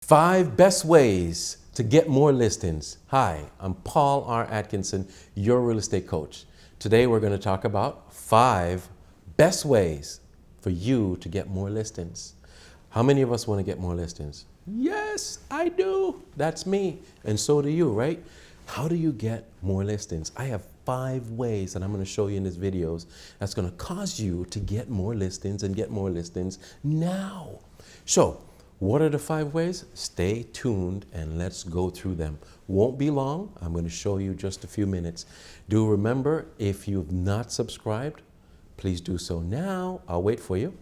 5 best ways to get more listings. Hi, I'm Paul R. Atkinson, your real estate coach. Today we're going to talk about 5 best ways for you to get more listings. How many of us want to get more listings? Yes, I do. That's me. And so do you, right? How do you get more listings? I have 5 ways that I'm going to show you in these videos that's going to cause you to get more listings and get more listings now. So, what are the 5 ways? Stay tuned and let's go through them. Won't be long. I'm going to show you just a few minutes. Do remember, if you've not subscribed, please do so now. I'll wait for you.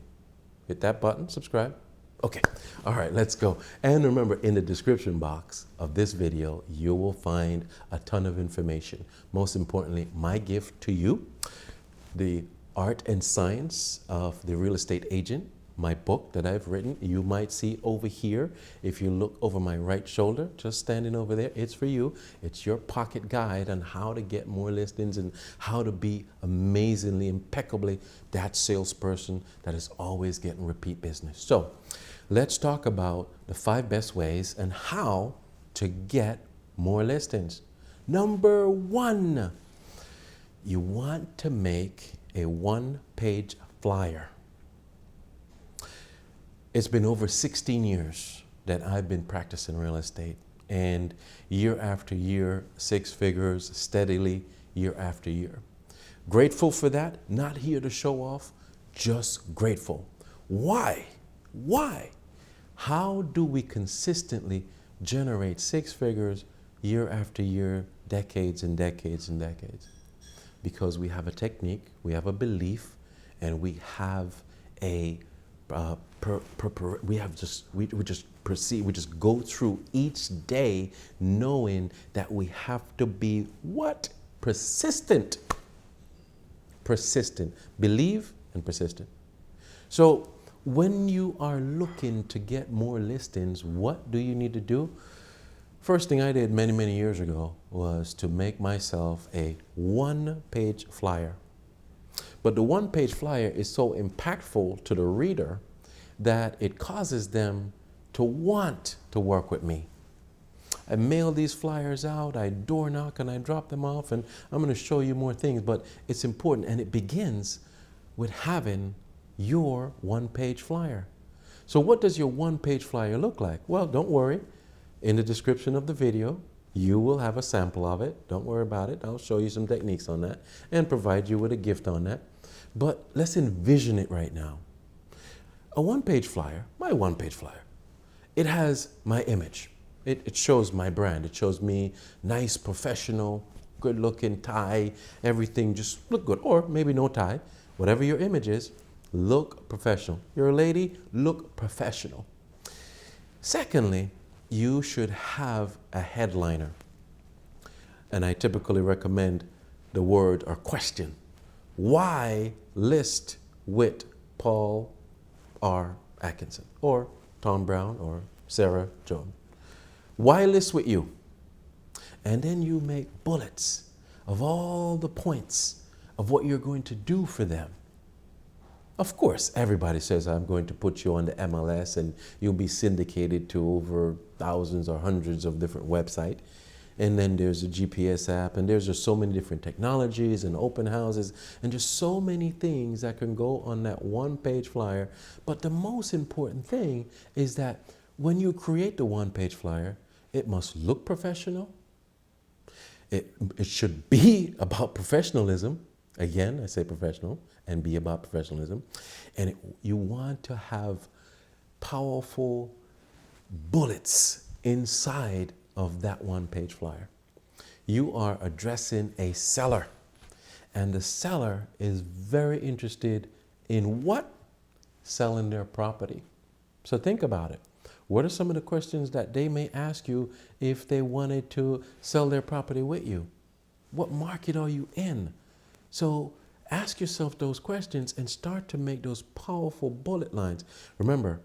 Hit that button, subscribe. Okay, all right, let's go. And remember, in the description box of this video, you will find a ton of information. Most importantly, my gift to you, the art and science of the real estate agent, my book that I've written. You might see over here, if you look over my right shoulder, just standing over there, it's for you. It's your pocket guide on how to get more listings and how to be amazingly, impeccably that salesperson that is always getting repeat business. So let's talk about the 5 best ways and how to get more listings. Number 1, you want to make a 1-page flyer. It's been over 16 years that I've been practicing real estate, and year after year, 6 figures steadily, year after year. Grateful for that, not here to show off, just grateful. Why? Why? How do we consistently generate 6 figures year after year, decades and decades and decades? Because we have a technique, we have a belief, and we have a we just proceed, we just go through each day knowing that we have to be what? Persistent. Persistent. Believe and persistent. So when you are looking to get more listings, what do you need to do? First thing I did many years ago was to make myself a 1-page flyer. But the 1-page flyer is so impactful to the reader that it causes them to want to work with me. I mail these flyers out, I door knock, and I drop them off, and I'm going to show you more things, but it's important, and it begins with having your 1-page flyer. So what does your 1-page flyer look like? Well, don't worry. In the description of the video, you will have a sample of it. Don't worry about it. I'll show you some techniques on that and provide you with a gift on that. But let's envision it right now. A 1-page flyer, my 1-page flyer, it has my image. It shows my brand. It shows me nice, professional, good looking tie, everything just look good. Or maybe no tie. Whatever your image is, look professional. You're a lady, look professional. Secondly, you should have a headliner. And I typically recommend the word or question. Why list with Paul R. Atkinson or Tom Brown or Sarah Jones? Why list with you? And then you make bullets of all the points of what you're going to do for them. Of course, everybody says I'm going to put you on the MLS and you'll be syndicated to over thousands or hundreds of different websites. And then there's a GPS app, and there's just so many different technologies and open houses, and just so many things that can go on that 1-page flyer. But the most important thing is that when you create the 1-page flyer, it must look professional. It should be about professionalism. Again, I say professional, and be about professionalism. And you want to have powerful bullets inside of that 1-page flyer. You are addressing a seller, and the seller is very interested in what? Selling their property. So think about it. What are some of the questions that they may ask you if they wanted to sell their property with you? What market are you in? So ask yourself those questions and start to make those powerful bullet lines. Remember,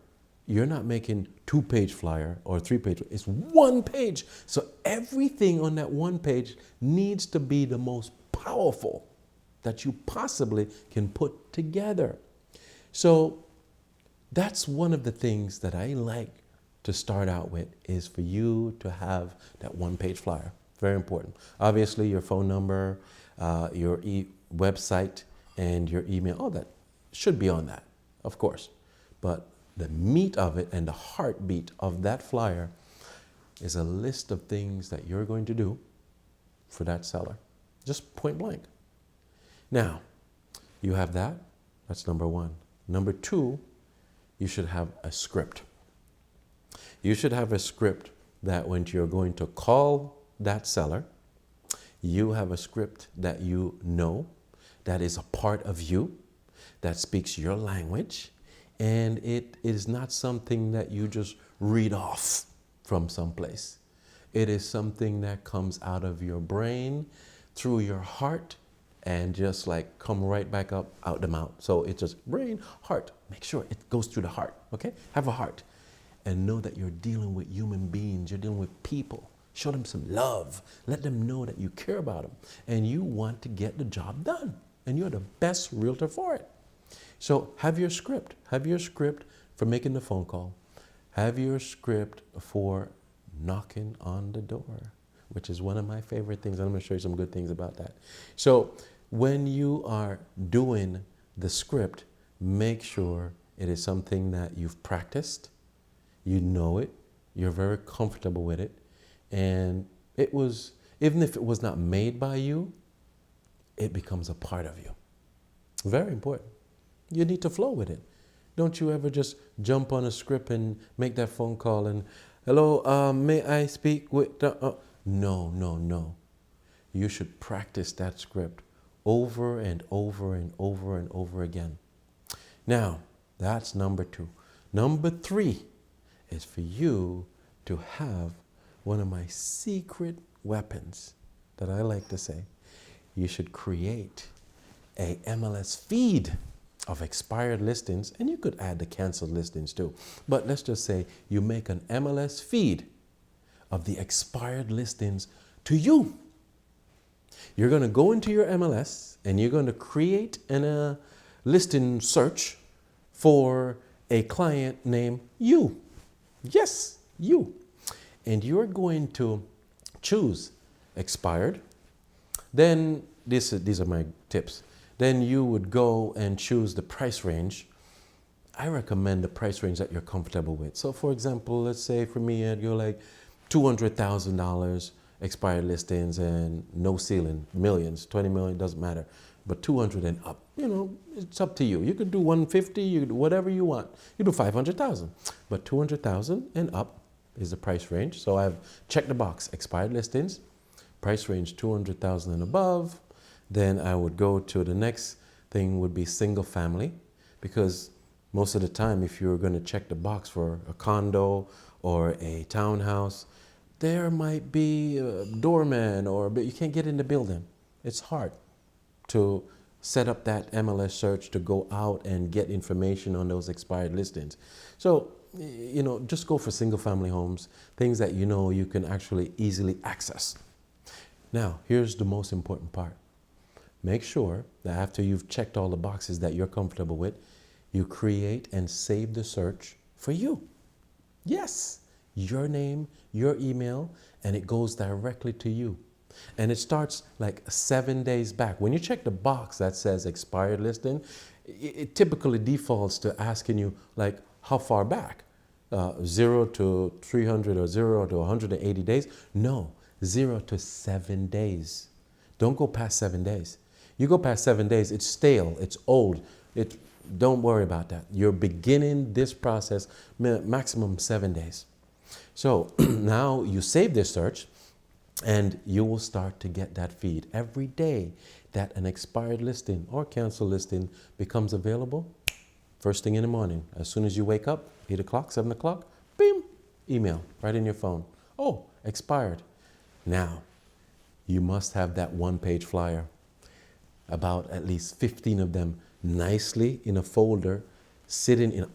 you're not making 2-page flyer or 3-page. It's 1 page. So everything on that 1 page needs to be the most powerful that you possibly can put together. So that's one of the things that I like to start out with is for you to have that one-page flyer. Very important. Obviously, your phone number, your website, and your email, all that should be on that, of course. But the meat of it and the heartbeat of that flyer is a list of things that you're going to do for that seller. Just point blank. Now, you have that. That's number one. Number two, you should have a script. You should have a script that when you're going to call that seller, you have a script that you know, that is a part of you, that speaks your language, and it is not something that you just read off from someplace. It is something that comes out of your brain, through your heart, and just like come right back up out the mouth. So it's just brain, heart. Make sure it goes through the heart, okay? Have a heart. And know that you're dealing with human beings. You're dealing with people. Show them some love. Let them know that you care about them. And you want to get the job done. And you're the best realtor for it. So have your script. Have your script for making the phone call. Have your script for knocking on the door, which is one of my favorite things. I'm going to show you some good things about that. So when you are doing the script, make sure it is something that you've practiced, you know it, you're very comfortable with it, and it was, even if it was not made by you, it becomes a part of you. Very important. You need to flow with it. Don't you ever just jump on a script and make that phone call and, hello, may I speak with the... No, no, no. You should practice that script over and over and over and over again. Now, that's number two. Number three is for you to have one of my secret weapons that I like to say. You should create a MLS feed of expired listings, and you could add the canceled listings too. But let's just say you make an MLS feed of the expired listings to you. You're going to go into your MLS and you're going to create a listing search for a client named you. Yes, you. And you're going to choose expired. Then these are my tips. Then you would go and choose the price range. I recommend the price range that you're comfortable with. So for example, let's say for me, I'd go like $200,000 expired listings and no ceiling, millions, 20 million, doesn't matter. But 200 and up, you know, it's up to you. You could do 150, you could do whatever you want. You do 500,000, but 200,000 and up is the price range. So I've checked the box, expired listings, price range 200,000 and above. Then I would go to the next thing would be single family, because most of the time, if you're going to check the box for a condo or a townhouse, there might be a doorman, but you can't get in the building. It's hard to set up that MLS search to go out and get information on those expired listings. So, you know, just go for single family homes, things that you know you can actually easily access. Now, here's the most important part. Make sure that after you've checked all the boxes that you're comfortable with, you create and save the search for you. Yes, your name, your email, and it goes directly to you. And it starts like 7 days back. When you check the box that says expired listing, it typically defaults to asking you like how far back? 0 to 300 or 0 to 180 days? No, 0 to 7 days. Don't go past 7 days. You go past 7 days, it's stale, it's old. Don't worry about that. You're beginning this process maximum 7 days. So now you save this search and you will start to get that feed. Every day that an expired listing or canceled listing becomes available, first thing in the morning, as soon as you wake up, 8 o'clock, 7 o'clock, bim, email right in your phone. Oh, expired. Now, you must have that one-page flyer, about at least 15 of them nicely in a folder,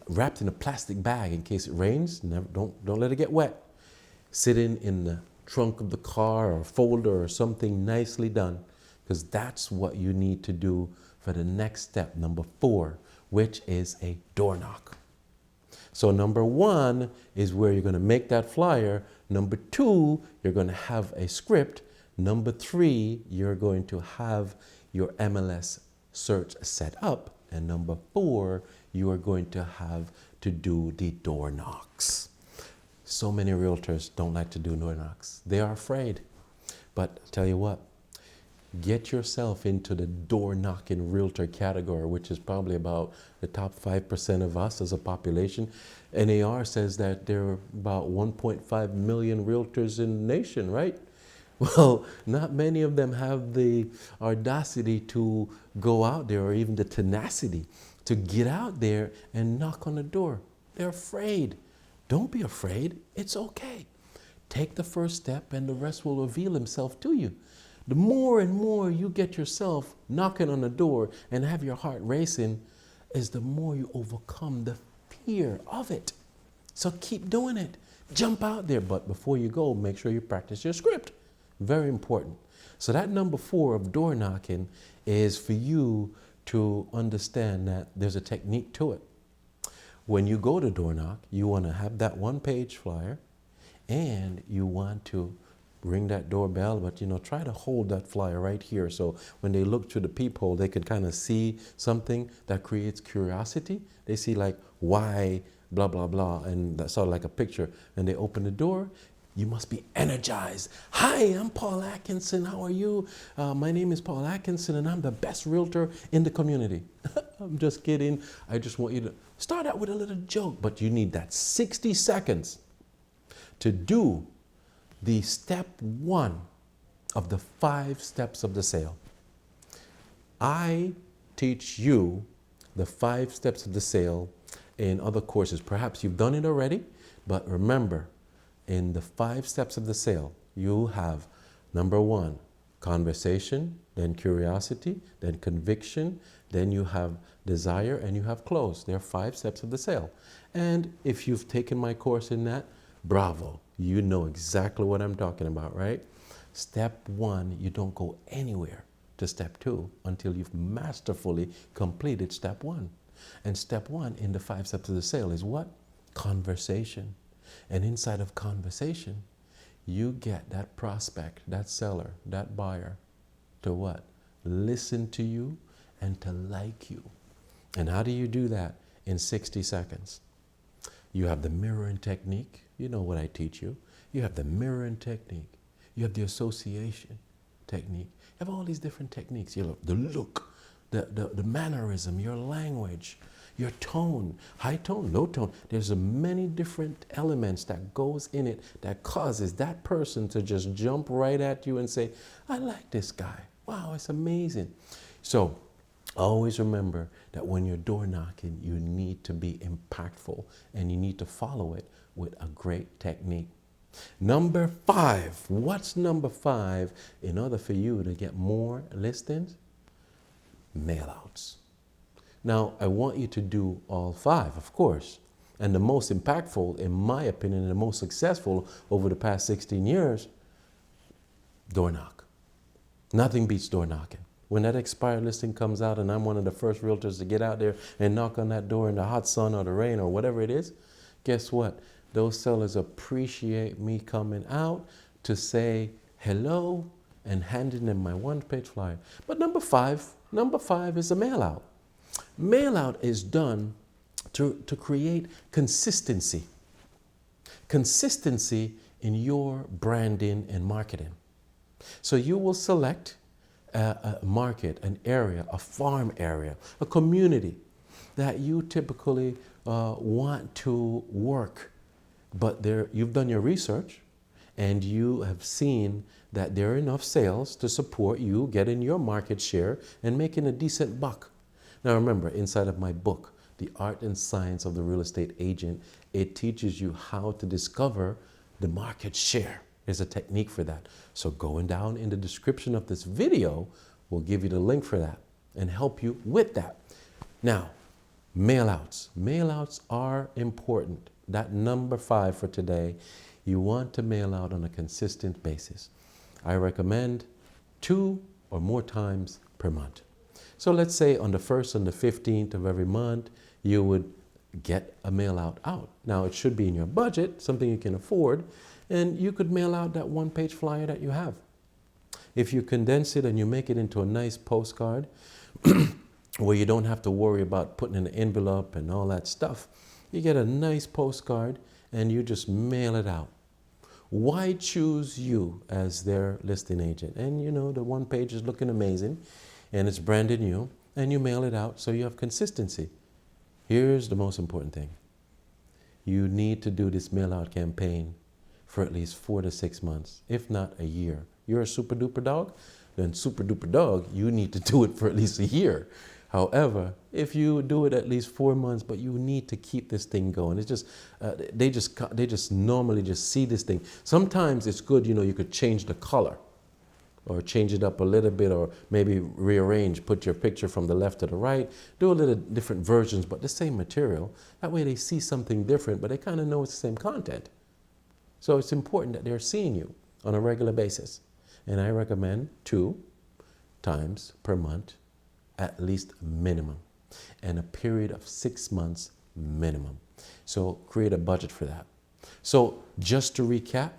wrapped in a plastic bag in case it rains. Don't let it get wet. Sitting in the trunk of the car or folder or something nicely done, because that's what you need to do for the next step, number 4, which is a door knock. So number one is where you're going to make that flyer. Number two, you're going to have a script. Number three, you're going to have your MLS search set up. And number four, you are going to have to do the door knocks. So many realtors don't like to do door knocks. They are afraid. But tell you what, get yourself into the door knocking realtor category, which is probably about the top 5% of us as a population. NAR says that there are about 1.5 million realtors in the nation, right? Well, not many of them have the audacity to go out there, or even the tenacity to get out there and knock on the door. They're afraid. Don't be afraid. It's okay. Take the first step and the rest will reveal himself to you. The more and more you get yourself knocking on the door and have your heart racing, is the more you overcome the fear of it. So keep doing it. Jump out there. But before you go, make sure you practice your script. Very important. So that number 4 of door knocking is for you to understand that there's a technique to it. When you go to door knock, you want to have that one-page flyer and you want to ring that doorbell, but try to hold that flyer right here. So when they look through the peephole, they can kind of see something that creates curiosity. They see like, why, blah, blah, blah, and that's sort of like a picture. And they open the door. You must be energized. Hi, I'm Paul Atkinson. How are you? My name is Paul Atkinson, and I'm the best realtor in the community. I'm just kidding. I just want you to start out with a little joke, but you need that 60 seconds to do the step 1 of the 5 steps of the sale. I teach you the 5 steps of the sale in other courses. Perhaps you've done it already, but remember, in the 5 steps of the sale, you have number 1, conversation, then curiosity, then conviction, then you have desire, and you have close. There are 5 steps of the sale. And if you've taken my course in that, bravo. You know exactly what I'm talking about, right? Step 1, you don't go anywhere to step 2 until you've masterfully completed step 1. And step 1 in the 5 steps of the sale is what? Conversation. And inside of conversation, you get that prospect, that seller, that buyer to what? Listen to you and to like you. And how do you do that? In 60 seconds. You have the mirroring technique. You know what I teach you. You have the mirroring technique. You have the association technique. You have all these different techniques. You have the look, the mannerism, your language, your tone, high tone, low tone. There's many different elements that goes in it that causes that person to just jump right at you and say, I like this guy. Wow, it's amazing. So always remember that when you're door knocking, you need to be impactful and you need to follow it with a great technique. Number 5. What's number 5 in order for you to get more listings? Mailouts. Now, I want you to do all 5, of course. And the most impactful, in my opinion, and the most successful over the past 16 years, door knock. Nothing beats door knocking. When that expired listing comes out and I'm one of the first realtors to get out there and knock on that door in the hot sun or the rain or whatever it is, guess what? Those sellers appreciate me coming out to say hello and handing them my one-page flyer. But number 5 is a mail out. Mail out is done to create consistency. Consistency in your branding and marketing. So you will select a market, an area, a farm area, a community that you typically want to work. But you've done your research and you have seen that there are enough sales to support you getting your market share and making a decent buck. Now remember, inside of my book, The Art and Science of the Real Estate Agent, it teaches you how to discover the market share. There's a technique for that. So going down in the description of this video, we'll give you the link for that and help you with that. Now, mailouts. Mailouts are important. That number 5 for today, you want to mail out on a consistent basis. I recommend 2 or more times per month. So let's say on the 1st and the 15th of every month, you would get a mail out. Now, it should be in your budget, something you can afford, and you could mail out that one-page flyer that you have. If you condense it and you make it into a nice postcard where you don't have to worry about putting in an envelope and all that stuff, you get a nice postcard and you just mail it out. Why choose you as their listing agent? And you know, the one page is looking amazing and it's branded new, and you mail it out so you have consistency. Here's the most important thing. You need to do this mail out campaign for at least 4 to 6 months, if not a year. You're a super duper dog, then super duper dog, you need to do it for at least a year. However, if you do it at least 4 months, but you need to keep this thing going. It's just, they just normally just see this thing. Sometimes it's good, you know, you could change the color or change it up a little bit, or maybe rearrange, put your picture from the left to the right, do a little different versions, but the same material. That way they see something different, but they kind of know it's the same content. So it's important that they're seeing you on a regular basis. And I recommend 2 times per month, at least minimum, and a period of 6 months minimum. So create a budget for that. So just to recap,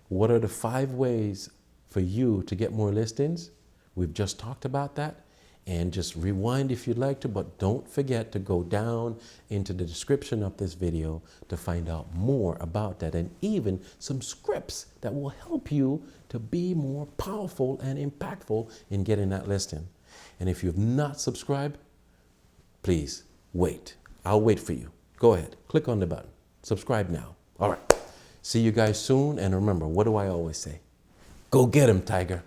what are the 5 ways for you to get more listings? We've just talked about that. And just rewind if you'd like to, but don't forget to go down into the description of this video to find out more about that, and even some scripts that will help you to be more powerful and impactful in getting that listing. And if you've not subscribed, please wait. I'll wait for you. Go ahead, click on the button. Subscribe now. All right. See you guys soon. And remember, what do I always say? Go get 'em, Tiger.